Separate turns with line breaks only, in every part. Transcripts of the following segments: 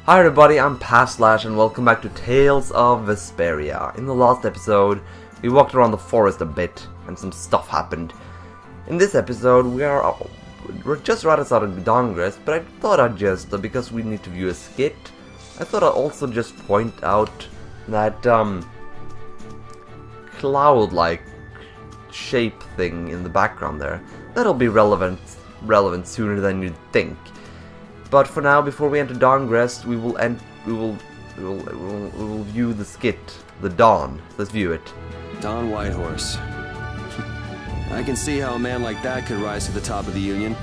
Hi everybody, I'm Pafslash and welcome back to Tales of Vesperia. In the last episode, we walked around the forest a bit and some stuff happened. In this episode, we're just right outside of Dongress, but I thought I'd just, because we need to view a skit, I thought I'd also just point out that cloud-like shape thing in the background there. That'll be relevant sooner than you'd think. But for now, before we enter Dongress, we will view the skit, the Dawn. Let's view it.
Don Whitehorse. I can see how a man like that could rise to the top of the Union.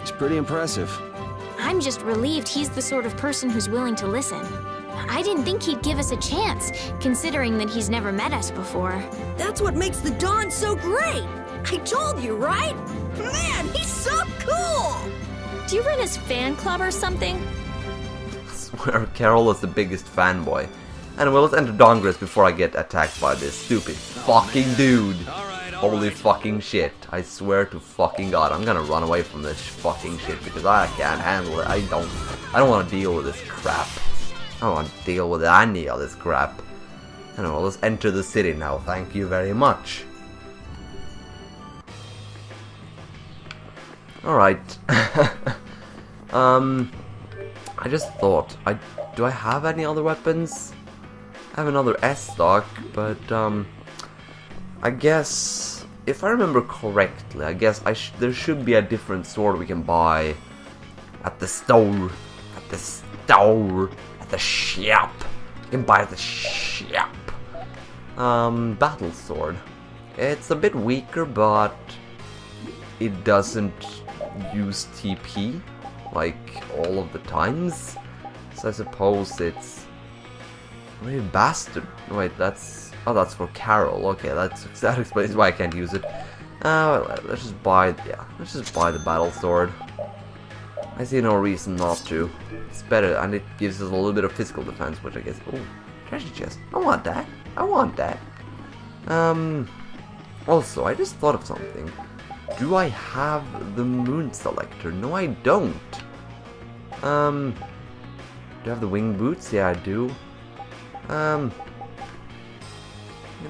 He's pretty impressive.
I'm just relieved he's the sort of person who's willing to listen. I didn't think he'd give us a chance, considering that he's never met us before.
That's what makes the Dawn so great! I told you, right? Man, he's so cool!
Do you run his fan club or something?
I swear, Carol is the biggest fanboy. Anyway, let's enter Dongress before I get attacked by this stupid fucking dude. Holy fucking shit. I swear to fucking god, I'm gonna run away from this fucking shit because I can't handle it. I don't want to deal with this crap. I don't want to deal with any of this crap. Anyway, let's enter the city now. Thank you very much. Alright. I just thought, do I have any other weapons? I have another S-stock, but I guess, if I remember correctly, I guess there should be a different sword we can buy at the store. At the shop. You can buy at the shop. Battle sword. It's a bit weaker, but it doesn't use TP like all of the times, so I suppose it's maybe bastard. Wait, that's for Carol. Okay, that explains why I can't use it. Let's just buy the battle sword. I see no reason not to. It's better, and it gives us a little bit of physical defense, which I guess. Oh, treasure chest. I want that. Also, I just thought of something. Do I have the moon selector? No, I don't. Do I have the wing boots? Yeah, I do. You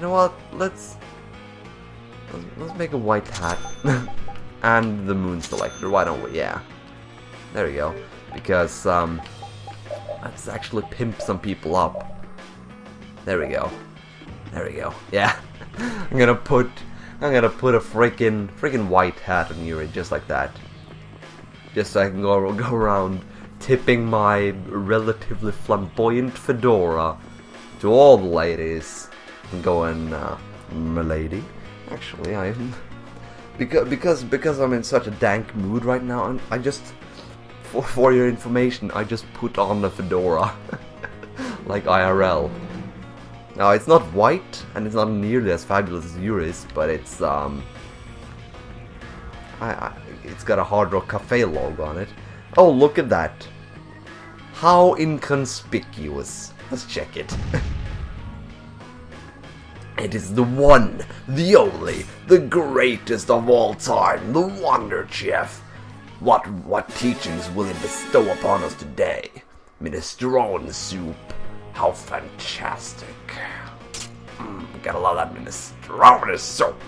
know what? Let's make a white hat and the moon selector. Why don't we? Yeah, there we go. Because let's actually pimp some people up. There we go. Yeah, I'm gonna put a freaking white hat on Yuri, just like that. Just so I can go around tipping my relatively flamboyant fedora to all the ladies and going, "Milady." Actually, I'm because I'm in such a dank mood right now. And I just, for your information, I just put on the fedora like IRL. Now, it's not white, and it's not nearly as fabulous as Yuri's, but it's it's got a Hard Rock Cafe logo on it. Oh, look at that! How inconspicuous! Let's check it. It is the one, the only, the greatest of all time, the Wonder Chef. What teachings will he bestow upon us today? Minestrone soup. How fantastic. Gotta love that minestrone soup.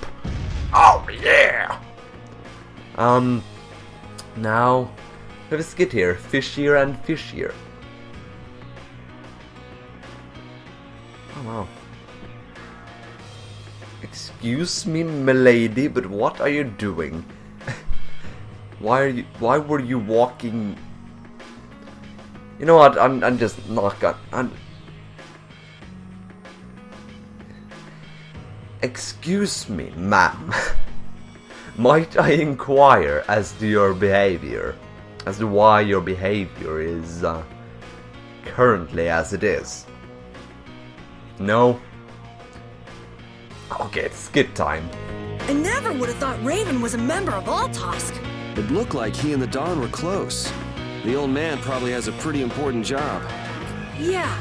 Oh yeah. Now we have a skit here. Fishier and fishier. Oh wow. Excuse me, milady, but what are you doing? Why were you walking? You know what? I'm just not gonna. Excuse me, ma'am. Might I inquire as to your behavior? As to why your behavior is currently as it is? No? Okay, it's skit time.
I never would have thought Raven was a member of Altosk.
It looked like he and the Don were close. The old man probably has a pretty important job.
Yeah,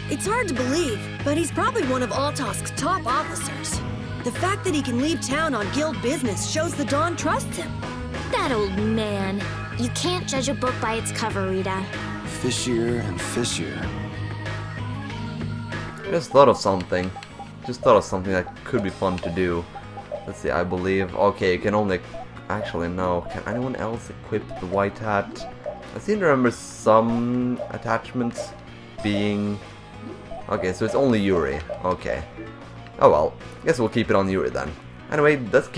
it's hard to believe, but he's probably one of Altosk's top officers. The fact that he can leave town on guild business shows the Dawn trusts him.
That old man. You can't judge a book by its cover, Rita.
fishier and fishier.
Just thought of something. Just thought of something that could be fun to do. Let's see, I believe... Okay, you can only... Actually, no. Can anyone else equip the white hat? I seem to remember some attachments being... Okay, so it's only Yuri. Okay. Oh well. Guess we'll keep it on Yuri then. Anyway, let's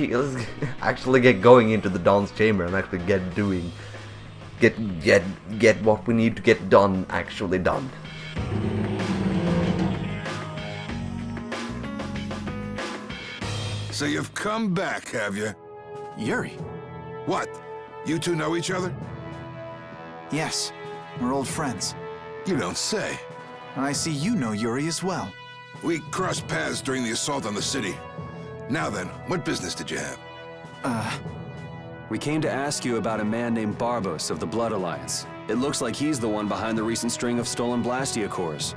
actually get going into the Dawn's Chamber and actually get what we need to get done actually done.
So you've come back, have you?
Yuri?
What? You two know each other?
Yes, we're old friends.
You don't say.
I see you know Yuri as well.
We crossed paths during the assault on the city. Now then, what business did you have?
We came to ask you about a man named Barbos of the Blood Alliance. It looks like he's the one behind the recent string of stolen Blastia cores.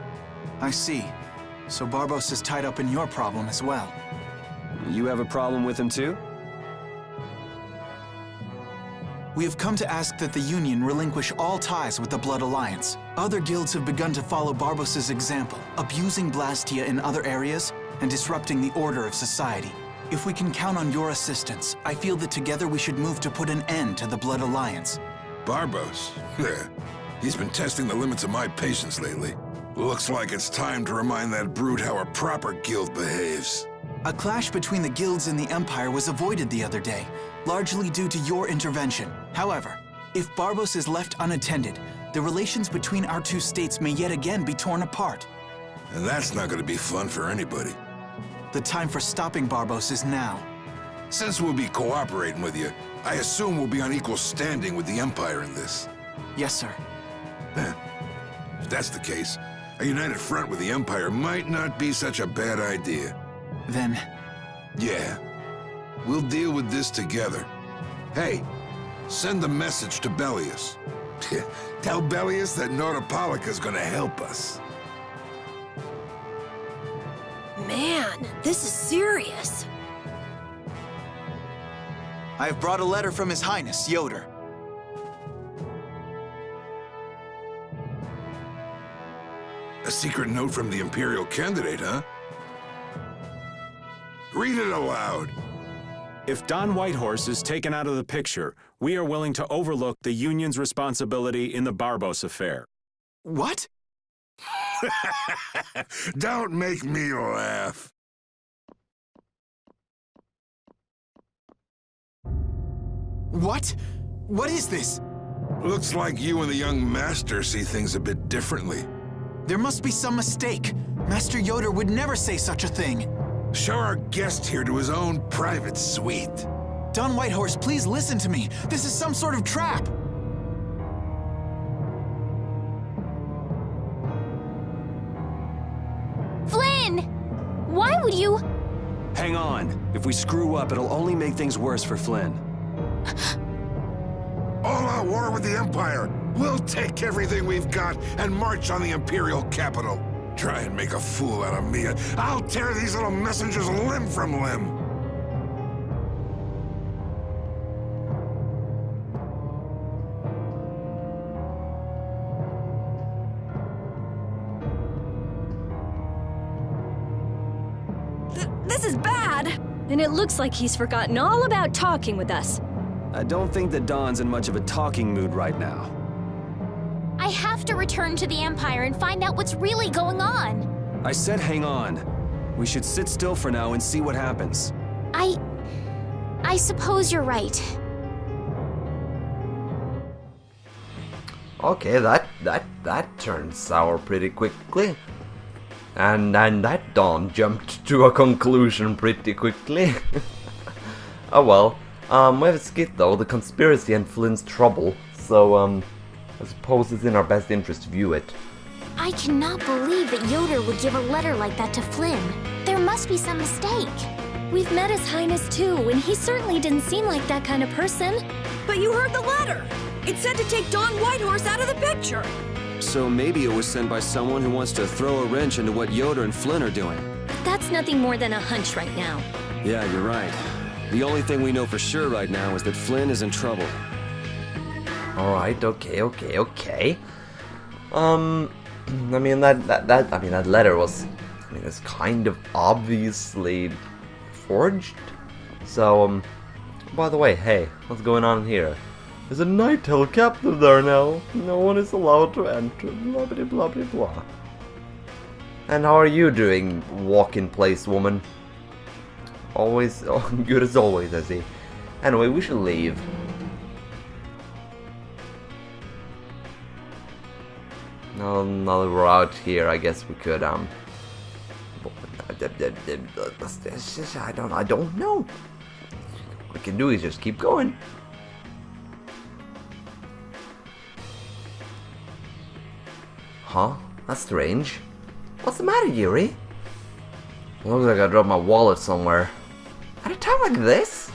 I see. So Barbos is tied up in your problem as well.
You have a problem with him too?
We have come to ask that the Union relinquish all ties with the Blood Alliance. Other guilds have begun to follow Barbos' example, abusing Blastia in other areas and disrupting the order of society. If we can count on your assistance, I feel that together we should move to put an end to the Blood Alliance.
Barbos? He's been testing the limits of my patience lately. Looks like it's time to remind that brute how a proper guild behaves.
A clash between the guilds and the Empire was avoided the other day, largely due to your intervention. However, if Barbos is left unattended, the relations between our two states may yet again be torn apart.
And that's not going to be fun for anybody.
The time for stopping Barbos is now.
Since we'll be cooperating with you, I assume we'll be on equal standing with the Empire in this.
Yes, sir.
If that's the case, a united front with the Empire might not be such a bad idea.
Then...
Yeah. We'll deal with this together. Hey, send a message to Bellius. Tell Bellius that Nordopolica's gonna help us.
Man, this is serious.
I have brought a letter from His Highness, Yoder.
A secret note from the Imperial candidate, huh? Read it aloud.
If Don Whitehorse is taken out of the picture, we are willing to overlook the Union's responsibility in the Barbos affair.
What?
Don't make me laugh.
What? What is this?
Looks like you and the young master see things a bit differently.
There must be some mistake. Master Yoder would never say such a thing.
Show our guest here to his own private suite.
Don Whitehorse, please listen to me. This is some sort of trap.
Flynn! Why would you...
Hang on. If we screw up, it'll only make things worse for Flynn.
All-out war with the Empire. We'll take everything we've got and march on the Imperial capital. Try and make a fool out of me, and I'll tear these little messengers limb from limb.
This is bad. And it looks like he's forgotten all about talking with us.
I don't think that Don's in much of a talking mood right now.
I have to return to the Empire and find out what's really going on.
I said hang on. We should sit still for now and see what happens.
I suppose you're right.
Okay, that turned sour pretty quickly. And that Dawn jumped to a conclusion pretty quickly. Oh well. We have a skit though, the conspiracy and Flynn's trouble. So, I suppose it's in our best interest to view it.
I cannot believe that Yoder would give a letter like that to Flynn. There must be some mistake.
We've met His Highness too, and he certainly didn't seem like that kind of person.
But you heard the letter. It said to take Don Whitehorse out of the picture.
So maybe it was sent by someone who wants to throw a wrench into what Yoder and Flynn are doing.
That's nothing more than a hunch right now.
Yeah, you're right. The only thing we know for sure right now is that Flynn is in trouble.
Alright, okay. I mean that letter was, it's kind of obviously forged. So, by the way, hey, what's going on here? There's a Nighttail captive there now. No one is allowed to enter. Blah blah blah blah blah. And how are you doing, walk-in place woman? Always, good as always, I see. Anyway, we should leave. Now that we're out here, I guess we could, I don't know. What we can do is just keep going. Huh? That's strange. What's the matter, Yuri? Looks like I dropped my wallet somewhere. At a time like this?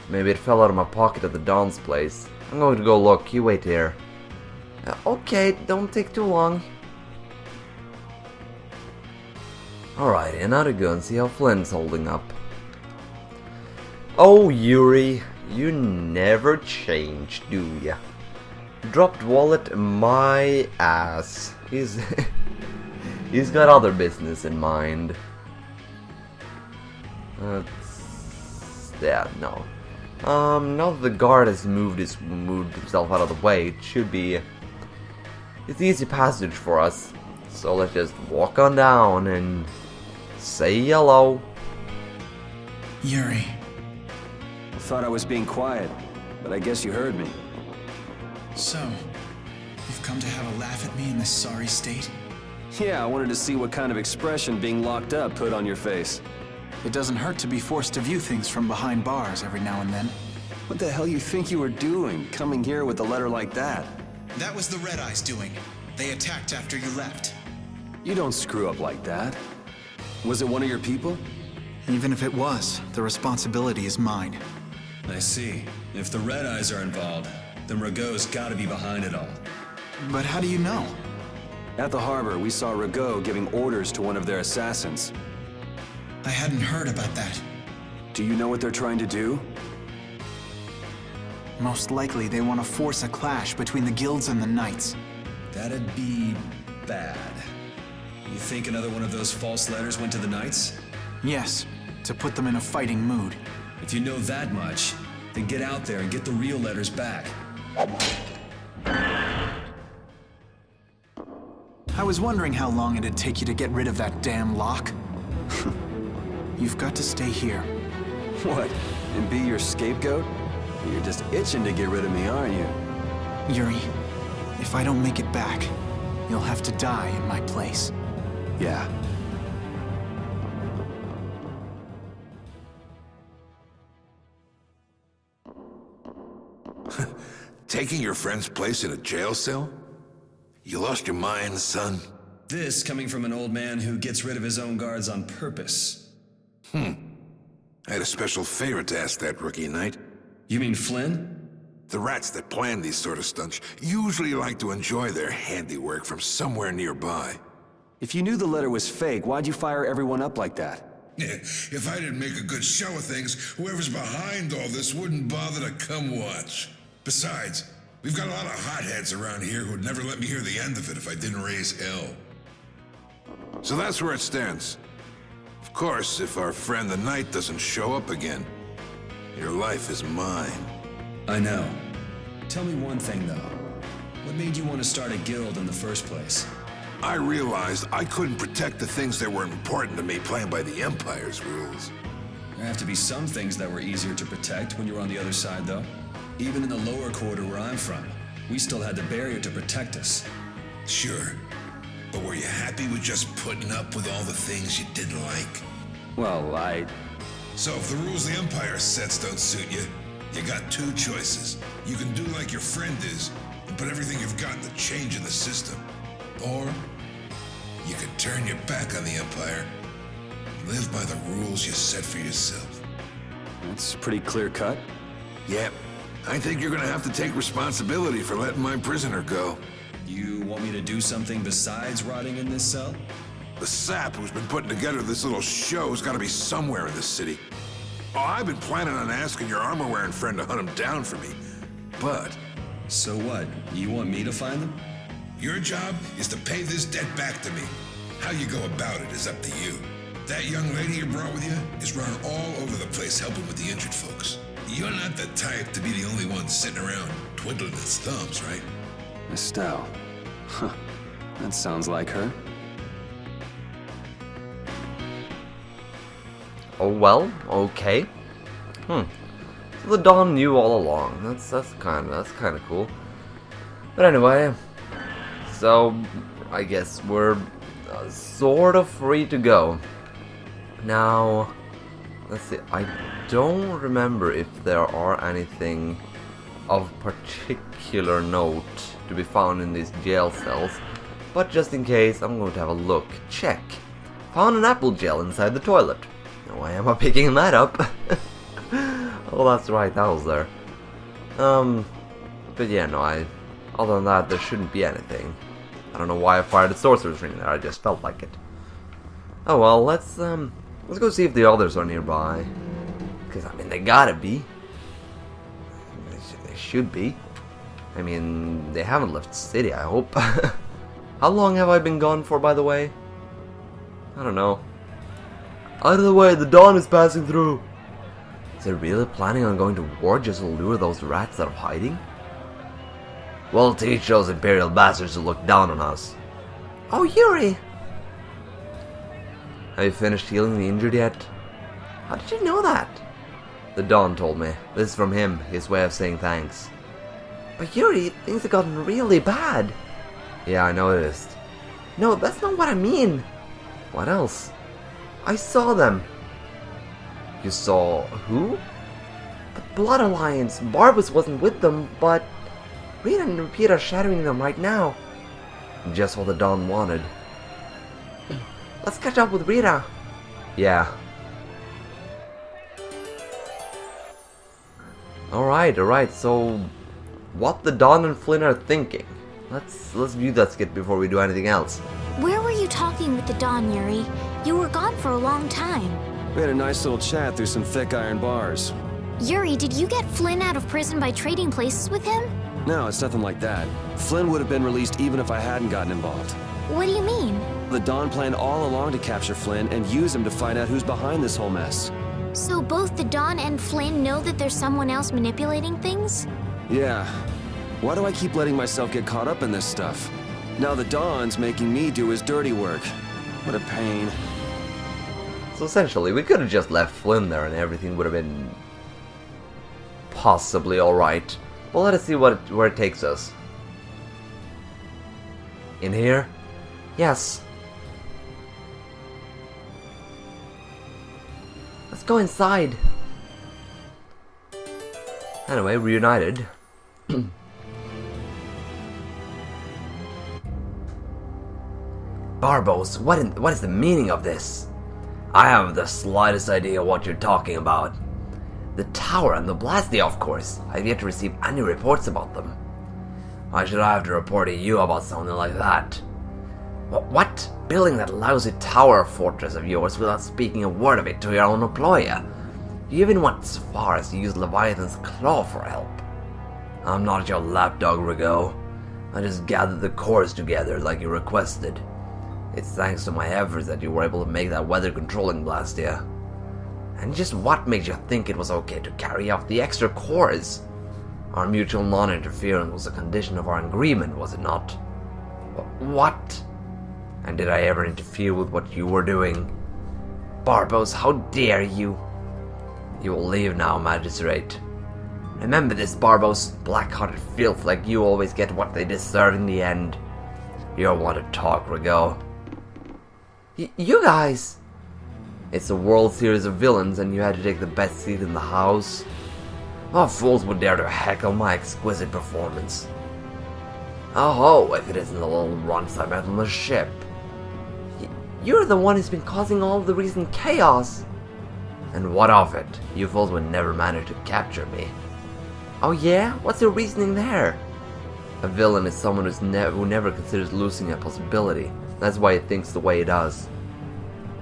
Maybe it fell out of my pocket at the Don's place. I'm going to go look. You wait here. Okay, don't take too long. Alright, now to go and see how Flynn's holding up. Oh, Yuri, you never change, do ya? Dropped wallet, my ass. He's got other business in mind. Yeah, no. Now that the guard has moved himself out of the way, it should be... It's easy passage for us. So let's just walk on down and say hello.
Yuri.
I thought I was being quiet, but I guess you heard me.
So, you've come to have a laugh at me in this sorry state?
Yeah, I wanted to see what kind of expression being locked up put on your face.
It doesn't hurt to be forced to view things from behind bars every now and then.
What the hell you think you were doing, coming here with a letter like that?
That was the Red Eyes doing. They attacked after you left.
You don't screw up like that. Was it one of your people?
Even if it was, the responsibility is mine.
I see. If the Red Eyes are involved, then Rago's gotta be behind it all.
But how do you know?
At the harbor, we saw Rago giving orders to one of their assassins.
I hadn't heard about that.
Do you know what they're trying to do?
Most likely they want to force a clash between the guilds and the knights.
That'd be bad. You think another one of those false letters went to the knights?
Yes, to put them in a fighting mood.
If you know that much, then get out there and get the real letters back.
I was wondering how long it'd take you to get rid of that damn lock. You've got to stay here.
What? And be your scapegoat? You're just itching to get rid of me, aren't you?
Yuri, if I don't make it back, you'll have to die in my place.
Yeah.
Taking your friend's place in a jail cell? You lost your mind, son?
This coming from an old man who gets rid of his own guards on purpose.
I had a special favor to ask that rookie knight.
You mean Flynn?
The rats that plan these sort of stunts usually like to enjoy their handiwork from somewhere nearby.
If you knew the letter was fake, why'd you fire everyone up like that?
If I didn't make a good show of things, whoever's behind all this wouldn't bother to come watch. Besides, we've got a lot of hotheads around here who'd never let me hear the end of it if I didn't raise hell. So that's where it stands. Of course, if our friend the Knight doesn't show up again, your life is mine.
I know. Tell me one thing, though. What made you want to start a guild in the first place?
I realized I couldn't protect the things that were important to me playing by the Empire's rules.
There have to be some things that were easier to protect when you were on the other side, though. Even in the lower quarter where I'm from, we still had the barrier to protect us.
Sure. But were you happy with just putting up with all the things you didn't like?
Well,
So if the rules the Empire sets don't suit you, you got two choices. You can do like your friend is, and put everything you've got into change in the system. Or you can turn your back on the Empire and live by the rules you set for yourself.
That's pretty clear-cut.
Yep. I think you're gonna have to take responsibility for letting my prisoner go.
You want me to do something besides rotting in this cell?
The sap who's been putting together this little show's gotta be somewhere in this city. Oh, I've been planning on asking your armor-wearing friend to hunt him down for me, but...
So what? You want me to find them?
Your job is to pay this debt back to me. How you go about it is up to you. That young lady you brought with you is running all over the place helping with the injured folks. You're not the type to be the only one sitting around twiddling its thumbs, right?
Estelle. Huh. That sounds like her.
Oh well, okay. So the Dawn knew all along. That's kind of cool. But anyway, so I guess we're sort of free to go. Now, let's see. I don't remember if there are anything of particular note to be found in these jail cells, but just in case, I'm going to have a look. Check. Found an apple gel inside the toilet. Why am I picking that up? Oh, that's right, that was there. But yeah, no, other than that, there shouldn't be anything. I don't know why I fired the sorcerer's ring there, I just felt like it. Oh well, let's go see if the others are nearby. Because, I mean, they gotta be. They should be. I mean, they haven't left the city, I hope. How long have I been gone for, by the way? I don't know. Out of the way, the Dawn is passing through. Is it really planning on going to war just to lure those rats out of hiding? We'll teach those Imperial bastards to look down on us. Oh, Yuri! Have you finished healing the injured yet? How did you know that? The Dawn told me. This is from him, his way of saying thanks. But Yuri, things have gotten really bad. Yeah, I noticed. No, that's not what I mean. What else? I saw them. You saw who? The Blood Alliance. Barbas wasn't with them, but Rita and Pete are shadowing them right now. Just what the Dawn wanted. Let's catch up with Rita. Yeah. Alright, so what the Dawn and Flynn are thinking. Let's view that skit before we do anything else.
Where were you talking with the Dawn, Yuri? You were gone for a long time.
We had a nice little chat through some thick iron bars.
Yuri, did you get Flynn out of prison by trading places with him?
No, it's nothing like that. Flynn would have been released even if I hadn't gotten involved.
What do you mean?
The Dawn planned all along to capture Flynn and use him to find out who's behind this whole mess.
So both the Dawn and Flynn know that there's someone else manipulating things?
Yeah. Why do I keep letting myself get caught up in this stuff? Now the Dawn's making me do his dirty work. What a pain.
So essentially, we could have just left Flynn there and everything would have been possibly alright. Well, let us see where it takes us. In here? Yes. Let's go inside. Anyway, reunited. Barbos, what is the meaning of this? I haven't the slightest idea what you're talking about. The tower and the Blastia, of course. I've yet to receive any reports about them. Why should I have to report to you about something like that? What? Building that lousy tower fortress of yours without speaking a word of it to your own employer? You even went as far as to use Leviathan's claw for help. I'm not your lapdog, Rigo. I just gathered the cores together like you requested. It's thanks to my efforts that you were able to make that weather-controlling Blastia. And just what made you think it was okay to carry off the extra cores? Our mutual non-interference was a condition of our agreement, was it not? What? And did I ever interfere with what you were doing? Barbos, how dare you? You will leave now, Magistrate. Remember this, Barbos. Black-hearted filth like you always get what they deserve in the end. You're one to talk, Rigo. You guys! It's a World Series of villains and you had to take the best seat in the house. What fools would dare to heckle my exquisite performance? Oh, if it isn't the little runts I met on the ship. You're the one who's been causing all the recent chaos. And what of it? You fools would never manage to capture me. Oh yeah? What's your reasoning there? A villain is someone who never considers losing a possibility. That's why he thinks the way he does.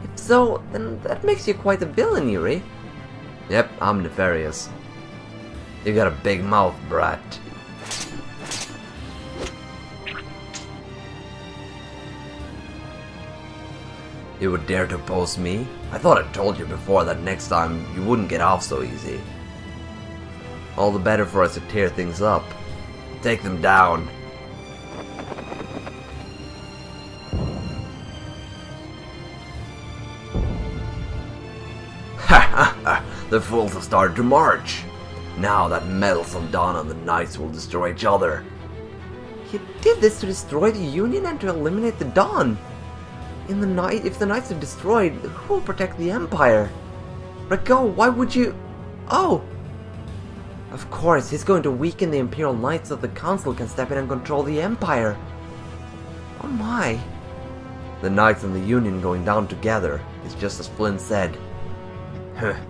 If so, then that makes you quite a villain, Yuri. Yep, I'm nefarious. You got a big mouth, brat. You would dare to oppose me? I thought I told you before that next time you wouldn't get off so easy. All the better for us to tear things up. Take them down. The fools have started to march. Now that meddlesome Dawn and the Knights will destroy each other. You did this to destroy the Union and to eliminate the Dawn. If the Knights are destroyed, who will protect the Empire? Rago, why would you... Oh! Of course, he's going to weaken the Imperial Knights so the Council can step in and control the Empire. Oh my. The Knights and the Union going down together is just as Flynn said.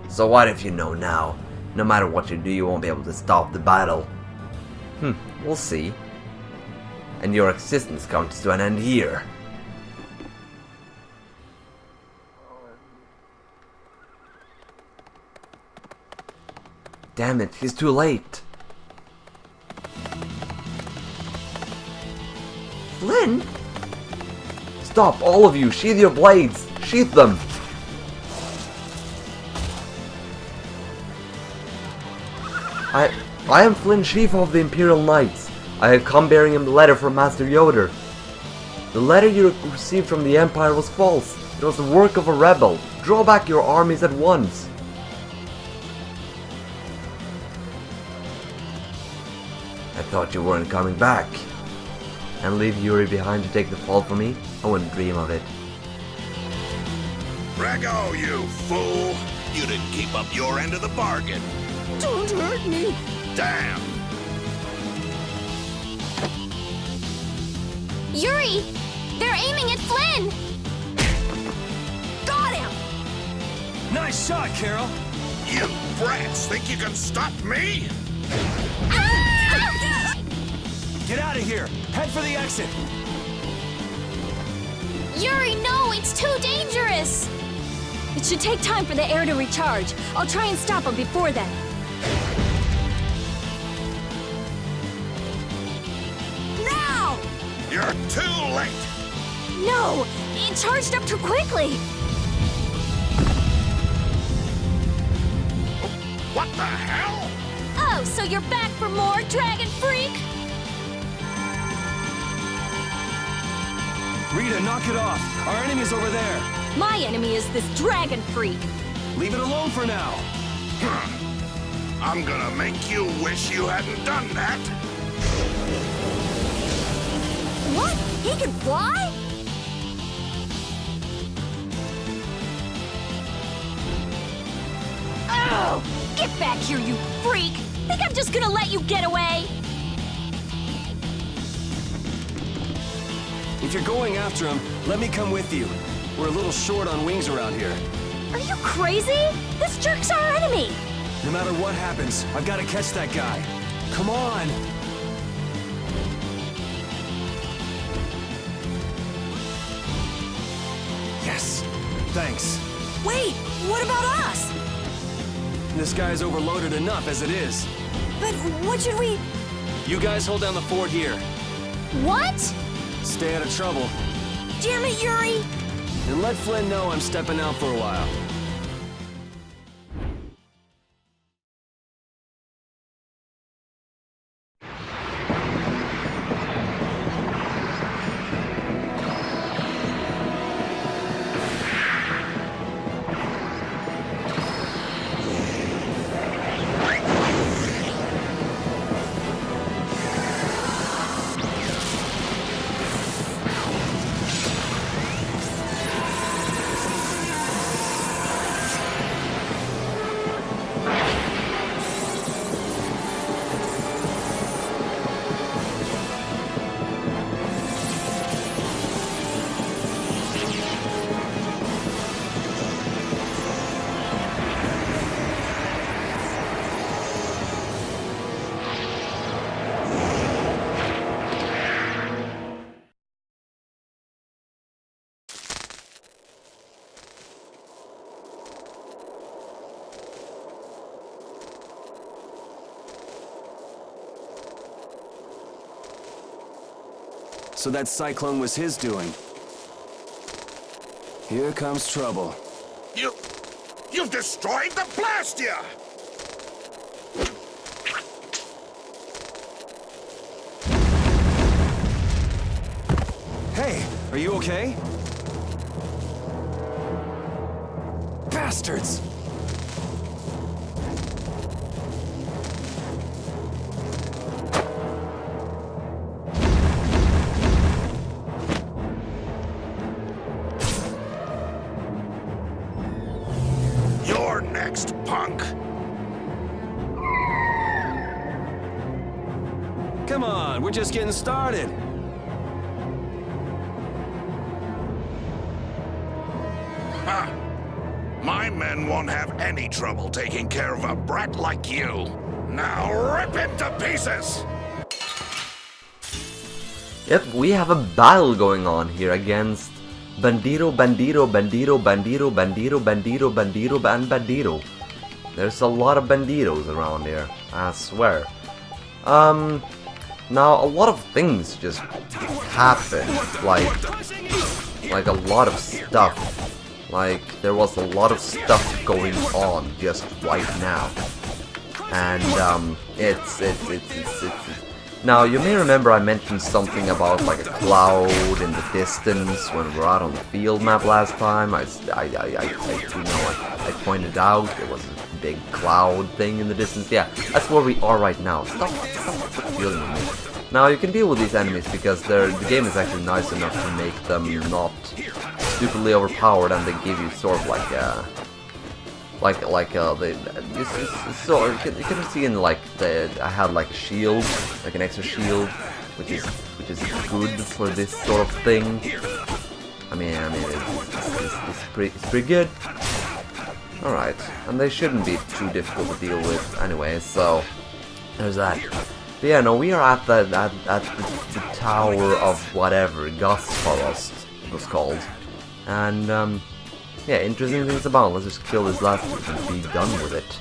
So what if you know now? No matter what you do, you won't be able to stop the battle. We'll see. And your existence comes to an end here. Damn it, he's too late. Flynn? Stop, all of you! Sheath your blades! Sheath them! I am Flynn, Chief of the Imperial Knights. I have come bearing him the letter from Master Yoder. The letter you received from the Empire was false. It was the work of a rebel. Draw back your armies at once. I thought you weren't coming back. And leave Yuri behind to take the fall for me? I wouldn't dream of it.
Rago, you fool! You didn't keep up your end of the bargain.
Don't hurt me!
Damn!
Yuri! They're aiming at Flynn!
Got him!
Nice shot, Carol.
You brats think you can stop me?
Ah!
Get out of here. Head for the exit.
Yuri, no! It's too dangerous!
It should take time for the air to recharge. I'll try and stop him before then.
Now!
You're too late!
No! It charged up too quickly!
What the hell?
Oh, so you're back for more, Dragon Freak?
Rita, knock it off. Our enemy's over there.
My enemy is this Dragon Freak.
Leave it alone for now.
I'm gonna make you wish you hadn't done that.
What? He can fly?
Oh! Get back here, you freak! Think I'm just gonna let you get away?
If you're going after him, let me come with you. We're a little short on wings around here.
Are you crazy? This jerk's our enemy!
No matter what happens, I've got to catch that guy. Come on! Yes! Thanks.
Wait, what about us?
This guy's overloaded enough as it is.
But what should we...
You guys hold down the fort here.
What?
Stay out of trouble.
Damn it, Yuri!
And let Flynn know I'm stepping out for a while. So that cyclone was his doing. Here comes trouble.
You've destroyed the Blastia!
Hey, are you okay? Bastards!
You're next, punk!
Come on, we're just getting started.
Ha! My men won't have any trouble taking care of a brat like you. Now rip him to pieces!
Yep, we have a battle going on here against Bandito, Bandito, Bandito, Bandito, Bandito, Bandito, Bandito, and Bandito. There's a lot of banditos around here, I swear. Now a lot of things just happen, like a lot of stuff. Like, there was a lot of stuff going on just right now. And, it's now, you may remember I mentioned something about, like, a cloud in the distance when we were out on the field map last time. I pointed out there was a big cloud thing in the distance. Yeah, that's where we are right now. Stop dealing with me. Now, you can deal with these enemies because the game is actually nice enough to make them not stupidly overpowered, and they give you sort of like so you can see in like I had like a shield, like an extra shield, which is good for this sort of thing. I mean it's pretty good. All right, and they shouldn't be too difficult to deal with anyway. So there's that. But yeah, no, we are at the tower of whatever Vesperia it was called. And, yeah, interesting things about it. Let's just kill this last dude and be done with it.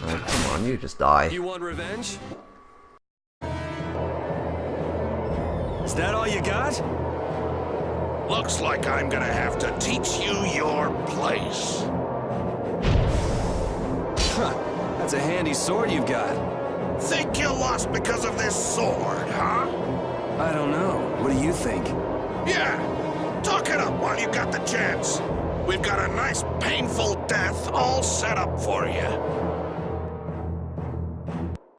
Alright, come on, you just die.
You want revenge? Is that all you got?
Looks like I'm gonna have to teach you your place.
Huh, that's a handy sword you've got.
Think you lost because of this sword, huh?
I don't know. What do you think?
Yeah, talk it up while you got the chance. We've got a nice painful death all set up for you.